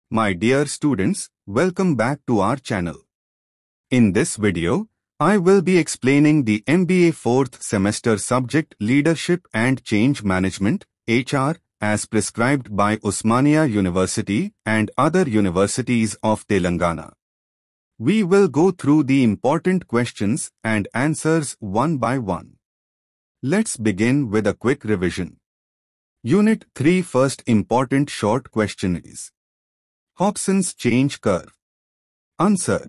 My dear students, welcome back to our channel. In this video, I will be explaining the MBA 4th semester subject Leadership and Change Management, HR, as prescribed by Osmania University and other universities of Telangana. We will go through the important questions and answers one by one. Let's begin with a quick revision. Unit 3 first important short question is Hobson's change curve. Answer.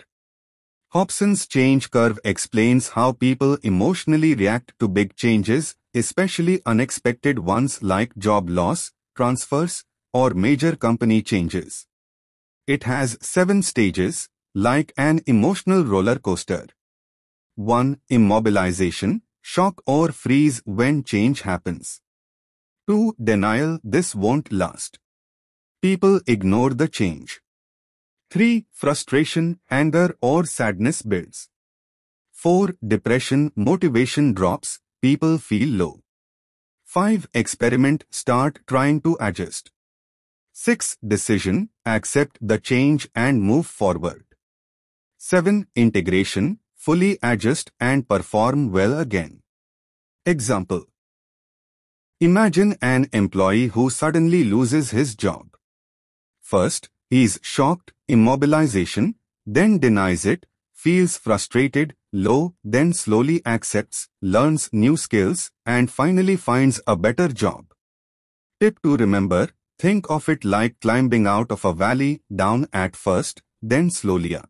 Hobson's change curve explains how people emotionally react to big changes, especially unexpected ones like job loss, transfers, or major company changes. It has 7 stages, like an emotional roller coaster. 1. Immobilization, shock or freeze when change happens. 2. Denial, this won't last. People ignore the change. 3. Frustration, anger or sadness builds. 4. Depression, motivation drops, people feel low. 5. Experiment, start trying to adjust. 6. Decision, accept the change and move forward. 7. Integration, fully adjust and perform well again. Example. Imagine an employee who suddenly loses his job. First, he is shocked, immobilization, then denies it, feels frustrated, low, then slowly accepts, learns new skills, and finally finds a better job. Tip to remember, think of it like climbing out of a valley, down at first, then slowly up.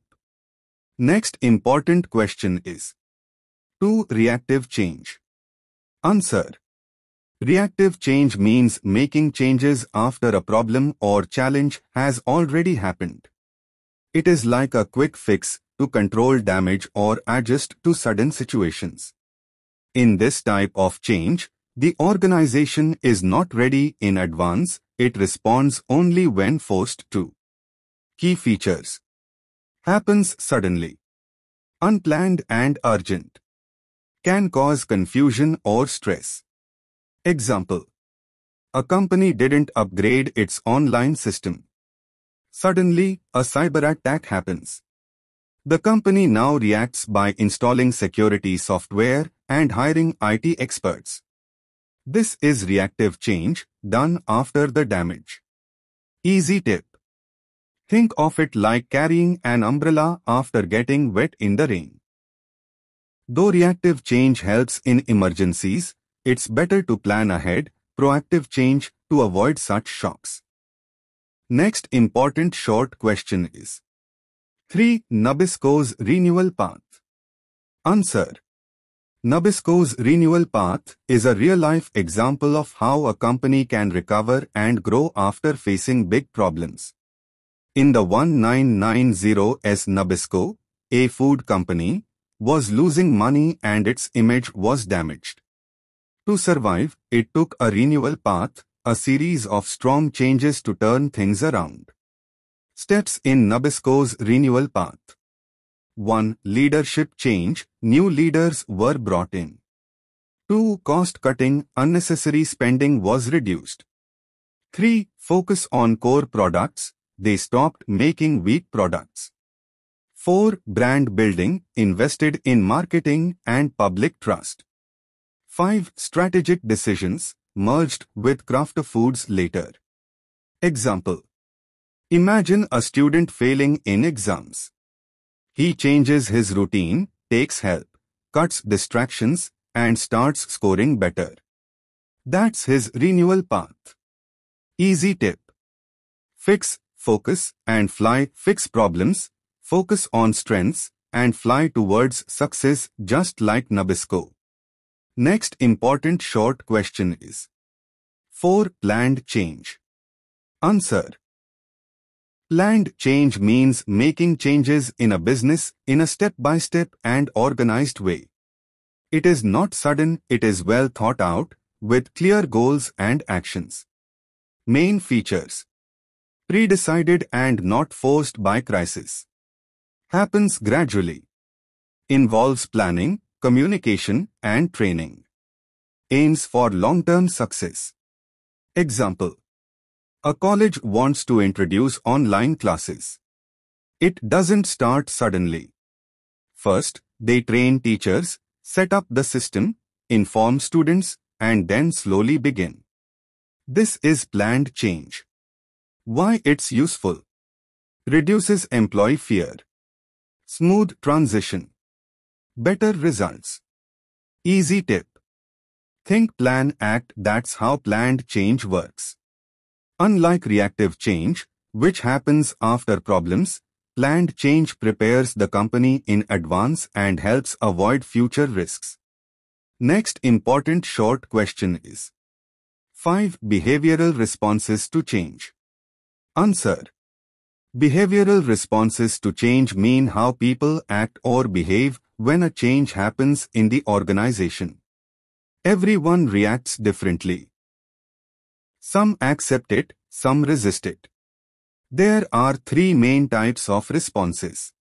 Next important question is 2. Reactive change. Answer. Reactive change means making changes after a problem or challenge has already happened. It is like a quick fix to control damage or adjust to sudden situations. In this type of change, the organization is not ready in advance, it responds only when forced to. Key features. Happens suddenly. Unplanned and urgent. Can cause confusion or stress. Example. A company didn't upgrade its online system. Suddenly, a cyber attack happens. The company now reacts by installing security software and hiring IT experts. This is reactive change done after the damage. Easy tip. Think of it like carrying an umbrella after getting wet in the rain. Though reactive change helps in emergencies, it's better to plan ahead, proactive change, to avoid such shocks. Next important short question is 3. Nabisco's renewal path. Answer. Nabisco's renewal path is a real-life example of how a company can recover and grow after facing big problems. In the 1990s, Nabisco, a food company, was losing money and its image was damaged. To survive, it took a renewal path, a series of strong changes to turn things around. Steps in Nabisco's renewal path. 1. Leadership change, new leaders were brought in. 2. Cost cutting, unnecessary spending was reduced. 3. Focus on core products, they stopped making weak products. 4. Brand building, invested in marketing and public trust. 5. Strategic decisions, merged with Kraft Foods later. Example. Imagine a student failing in exams. He changes his routine, takes help, cuts distractions, and starts scoring better. That's his renewal path. Easy tip. Fix, focus, and fly. Fix problems, focus on strengths, and fly towards success just like Nabisco. Next important short question is 4. Planned change. Answer. Planned change means making changes in a business in a step-by-step and organized way. It is not sudden, it is well thought out, with clear goals and actions. Main features. Pre-decided and not forced by crisis. Happens gradually. Involves planning, communication, and training. Aims for long-term success. Example. A college wants to introduce online classes. It doesn't start suddenly. First, they train teachers, set up the system, inform students, and then slowly begin. This is planned change. Why it's useful? Reduces employee fear. Smooth transition. Better results. Easy tip. Think, plan, act. That's how planned change works. Unlike reactive change, which happens after problems, planned change prepares the company in advance and helps avoid future risks. Next important short question is: 5 behavioral responses to change. Answer. Behavioral responses to change mean how people act or behave when a change happens in the organization. Everyone reacts differently. Some accept it, some resist it. There are 3 main types of responses.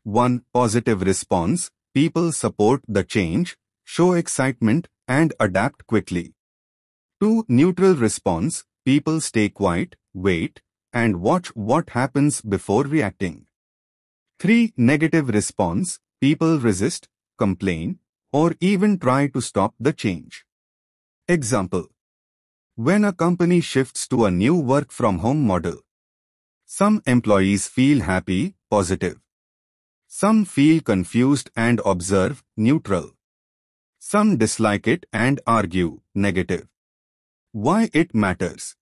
1. Positive response. People support the change, show excitement, and adapt quickly. 2. Neutral response. People stay quiet, wait, and watch what happens before reacting. 3. Negative response. People resist, complain, or even try to stop the change. Example. When a company shifts to a new work-from-home model, some employees feel happy, positive. Some feel confused and observe, neutral. Some dislike it and argue, negative. Why it matters?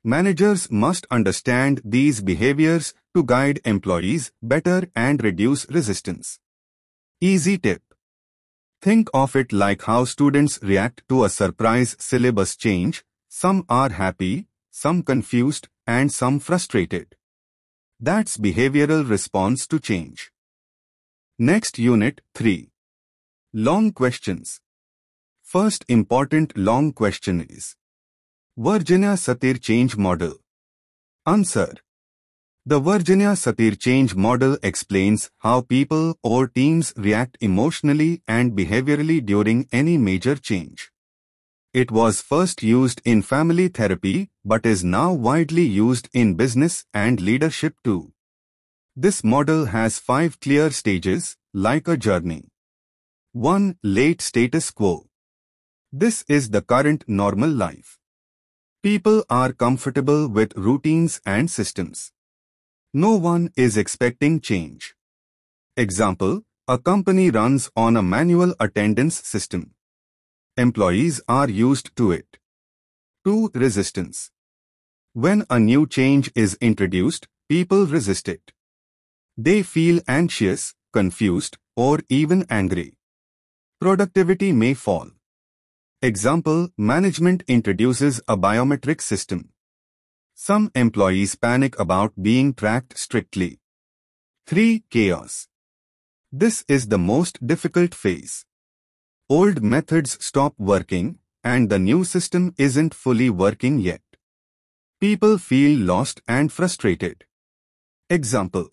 Managers must understand these behaviors to guide employees better and reduce resistance. Easy tip. Think of it like how students react to a surprise syllabus change. Some are happy, some confused, and some frustrated. That's behavioral response to change. Next, Unit 3. Long questions. First important long question is: Virginia Satir Change Model. Answer. The Virginia Satir Change Model explains how people or teams react emotionally and behaviorally during any major change. It was first used in family therapy but is now widely used in business and leadership too. This model has 5 clear stages, like a journey. 1. Late status quo. This is the current normal life. People are comfortable with routines and systems. No one is expecting change. Example, a company runs on a manual attendance system. Employees are used to it. 2. Resistance. When a new change is introduced, people resist it. They feel anxious, confused, or even angry. Productivity may fall. Example, management introduces a biometric system. Some employees panic about being tracked strictly. 3. Chaos. This is the most difficult phase. Old methods stop working, and the new system isn't fully working yet. People feel lost and frustrated. Example.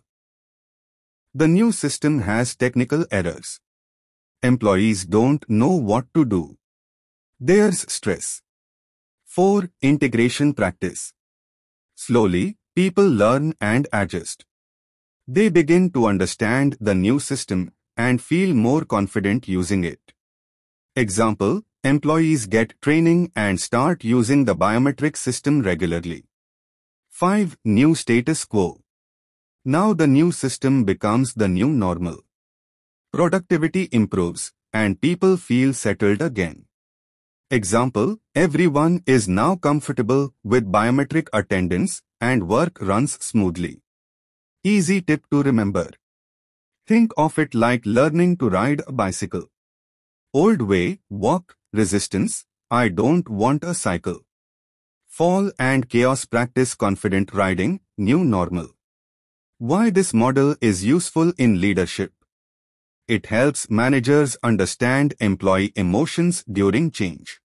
The new system has technical errors. Employees don't know what to do. There's stress. 4. Integration practice. Slowly, people learn and adjust. They begin to understand the new system and feel more confident using it. Example, employees get training and start using the biometric system regularly. 5. New status quo. Now the new system becomes the new normal. Productivity improves, and people feel settled again. Example, everyone is now comfortable with biometric attendance and work runs smoothly. Easy tip to remember. Think of it like learning to ride a bicycle. Old way, walk, resistance, I don't want a cycle. Fall and chaos practice confident riding, new normal. Why this model is useful in leadership? It helps managers understand employee emotions during change.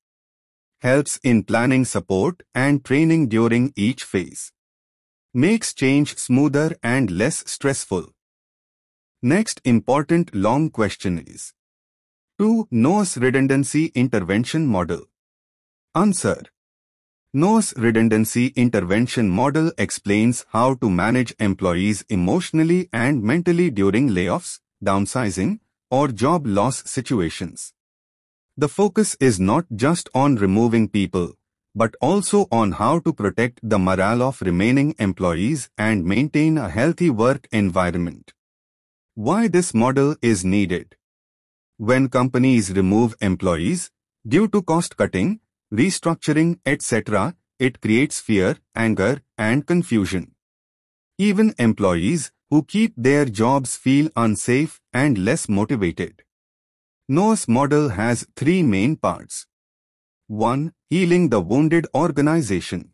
Helps in planning support and training during each phase. Makes change smoother and less stressful. Next important long question is: 2. NOS Redundancy Intervention Model. Answer. NO's redundancy intervention model explains how to manage employees emotionally and mentally during layoffs, downsizing, or job loss situations. The focus is not just on removing people, but also on how to protect the morale of remaining employees and maintain a healthy work environment. Why this model is needed? When companies remove employees due to cost cutting, restructuring, etc., it creates fear, anger, and confusion. Even employees who keep their jobs feel unsafe and less motivated. NO's model has three main parts. 1. Healing the wounded organization.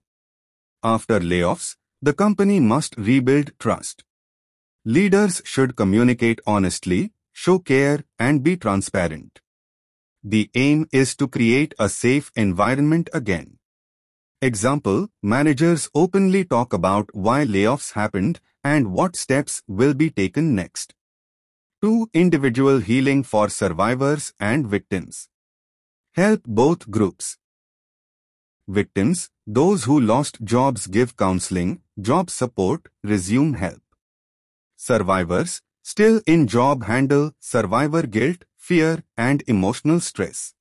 After layoffs, the company must rebuild trust. Leaders should communicate honestly, show care, and be transparent. The aim is to create a safe environment again. Example, managers openly talk about why layoffs happened and what steps will be taken next. 2. Individual healing for survivors and victims. Help both groups. Victims, those who lost jobs, give counseling, job support, resume help. Survivors, still in job, handle survivor guilt, fear, and emotional stress.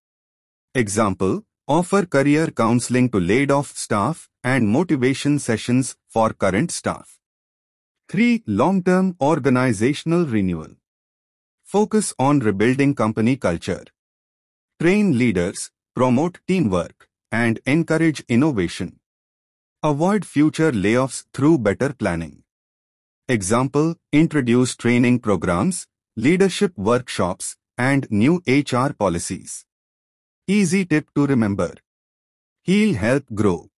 Example, offer career counseling to laid-off staff and motivation sessions for current staff. 3. Long-term organizational renewal. Focus on rebuilding company culture. Train leaders, promote teamwork, and encourage innovation. Avoid future layoffs through better planning. Example, introduce training programs, leadership workshops, and new HR policies. Easy tip to remember. Heal, help, grow.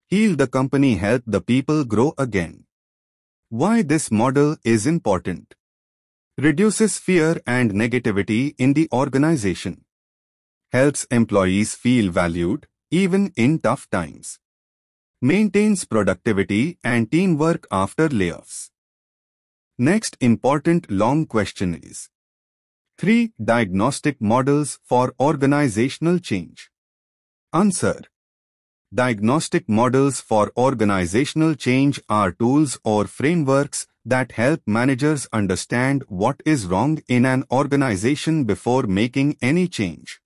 Heal the company, help the people grow again. Why this model is important? Reduces fear and negativity in the organization. Helps employees feel valued, even in tough times. Maintains productivity and teamwork after layoffs. Next important long question is: 3 diagnostic models for organizational change. Answer: Diagnostic models for organizational change are tools or frameworks that help managers understand what is wrong in an organization before making any change.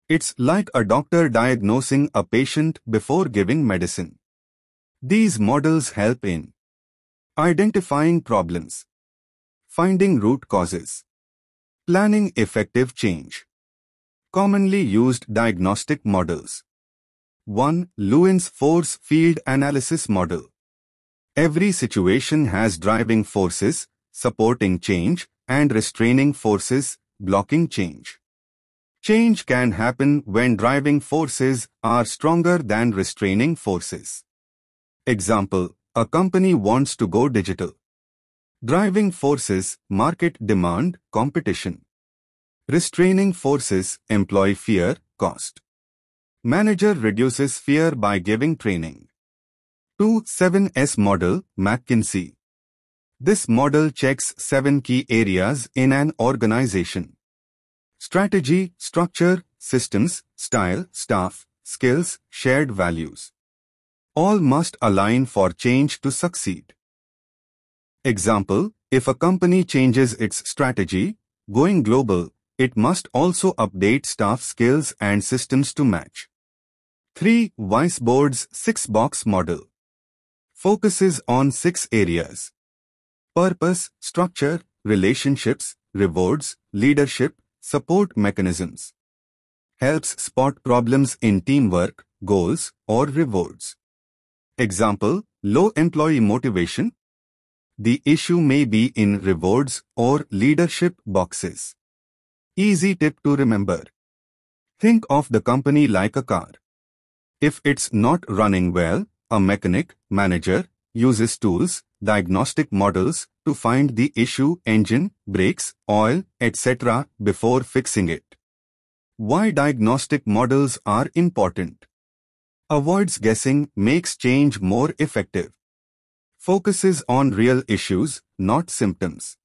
It's like a doctor diagnosing a patient before giving medicine. These models help in identifying problems, finding root causes, planning effective change. Commonly used diagnostic models. 1. Lewin's Force Field Analysis Model. Every situation has driving forces, supporting change, and restraining forces, blocking change. Change can happen when driving forces are stronger than restraining forces. Example, a company wants to go digital. Driving forces, market demand, competition. Restraining forces, employee fear, cost. Manager reduces fear by giving training. 2. 7S Model, McKinsey. This model checks 7 key areas in an organization: strategy, structure, systems, style, staff, skills, shared values. All must align for change to succeed. Example, if a company changes its strategy, going global, it must also update staff skills and systems to match. 3. Weisbord's 6-box model. Focuses on 6 areas: purpose, structure, relationships, rewards, leadership, support mechanisms. Helps spot problems in teamwork, goals, or rewards. Example, low employee motivation. The issue may be in rewards or leadership boxes. Easy tip to remember. Think of the company like a car. If it's not running well, a mechanic, manager, uses tools, diagnostic models, to find the issue: engine, brakes, oil, etc. before fixing it. Why diagnostic models are important? Avoids guessing, makes change more effective. Focuses on real issues, not symptoms.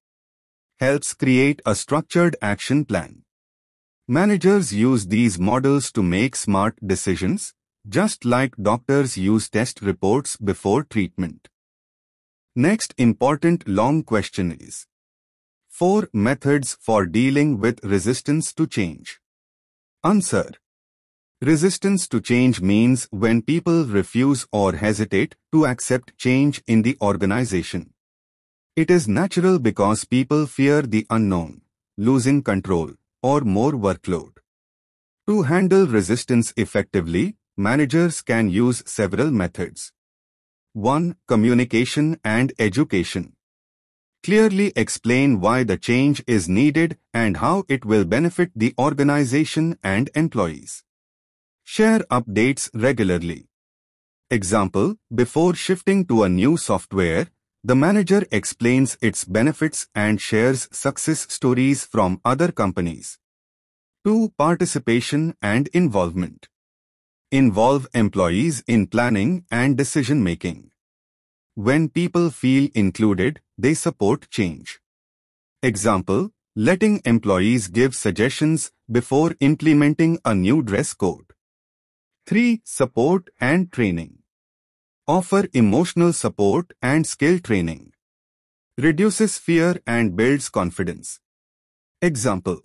Helps create a structured action plan. Managers use these models to make smart decisions, just like doctors use test reports before treatment. Next important long question is: 4 methods for dealing with resistance to change. Answer: resistance to change means when people refuse or hesitate to accept change in the organization. It is natural because people fear the unknown, losing control, or more workload. To handle resistance effectively, managers can use several methods. 1. Communication and education. Clearly explain why the change is needed and how it will benefit the organization and employees. Share updates regularly. Example: before shifting to a new software, the manager explains its benefits and shares success stories from other companies. 2. Participation and involvement. Involve employees in planning and decision-making. When people feel included, they support change. Example: letting employees give suggestions before implementing a new dress code. 3. Support and training. Offer emotional support and skill training. Reduces fear and builds confidence. Example: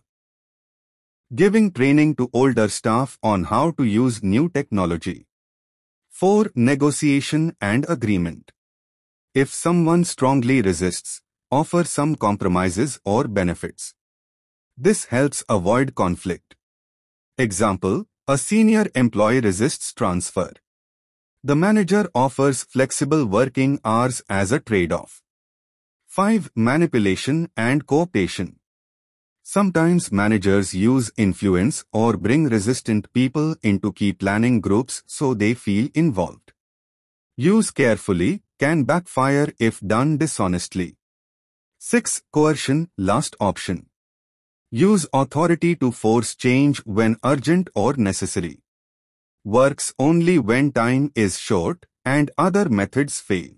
giving training to older staff on how to use new technology. 4. Negotiation and agreement. If someone strongly resists, offer some compromises or benefits. This helps avoid conflict. Example: a senior employee resists transfer. The manager offers flexible working hours as a trade-off. 5. Manipulation and co-optation. Sometimes managers use influence or bring resistant people into key planning groups so they feel involved. Use carefully, can backfire if done dishonestly. 6. Coercion, last option. Use authority to force change when urgent or necessary. Works only when time is short and other methods fail.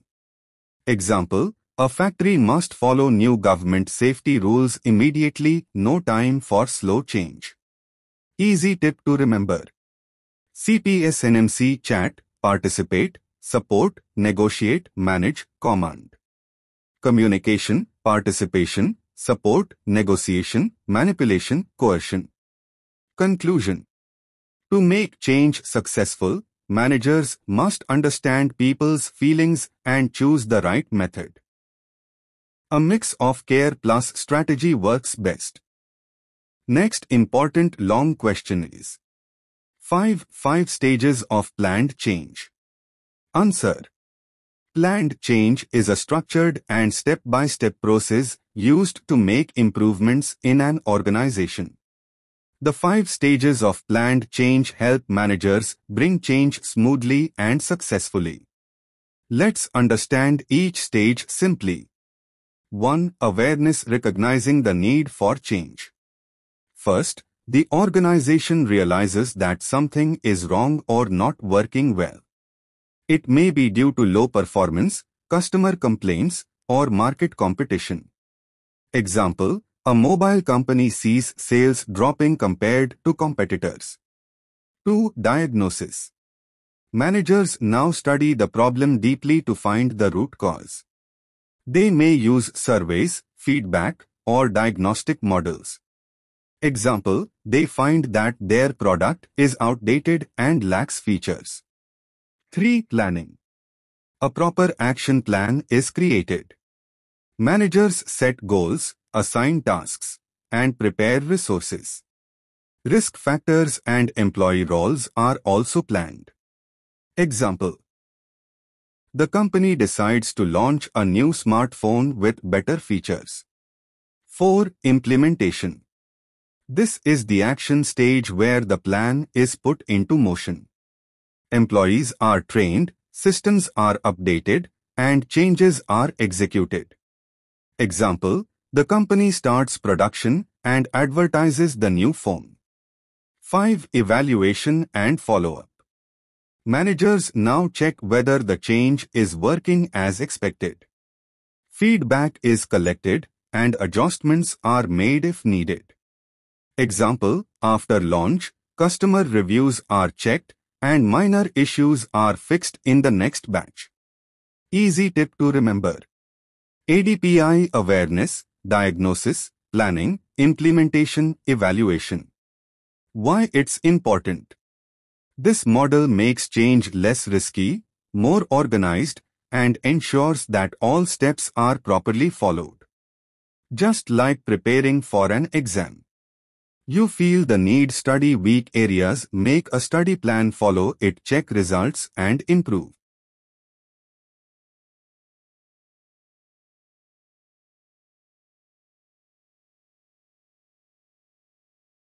Example: a factory must follow new government safety rules immediately, no time for slow change. Easy tip to remember. CPS-NMC chat: participate, support, negotiate, manage, command. Communication, participation, support, negotiation, manipulation, coercion. Conclusion: to make change successful, managers must understand people's feelings and choose the right method. A mix of care plus strategy works best. Next important long question is: 5 stages of planned change. Answer: planned change is a structured and step-by-step process used to make improvements in an organization. The 5 stages of planned change help managers bring change smoothly and successfully. Let's understand each stage simply. 1. Awareness: recognizing the need for change. First, the organization realizes that something is wrong or not working well. It may be due to low performance, customer complaints, or market competition. Example: a mobile company sees sales dropping compared to competitors. 2. Diagnosis. Managers now study the problem deeply to find the root cause. They may use surveys, feedback, or diagnostic models. Example: they find that their product is outdated and lacks features. 3. Planning. A proper action plan is created. Managers set goals, assign tasks, and prepare resources. Risk factors and employee roles are also planned. Example: the company decides to launch a new smartphone with better features. 4. Implementation. This is the action stage where the plan is put into motion. Employees are trained, systems are updated, and changes are executed. Example: the company starts production and advertises the new phone. 5. Evaluation and follow-up. Managers now check whether the change is working as expected. Feedback is collected and adjustments are made if needed. Example: after launch, customer reviews are checked and minor issues are fixed in the next batch. Easy tip to remember. ADPI awareness, diagnosis, planning, implementation, evaluation. Why it's important? This model makes change less risky, more organized, and ensures that all steps are properly followed. Just like preparing for an exam. You feel the need study weak areas, make a study plan, follow it, check results and improve.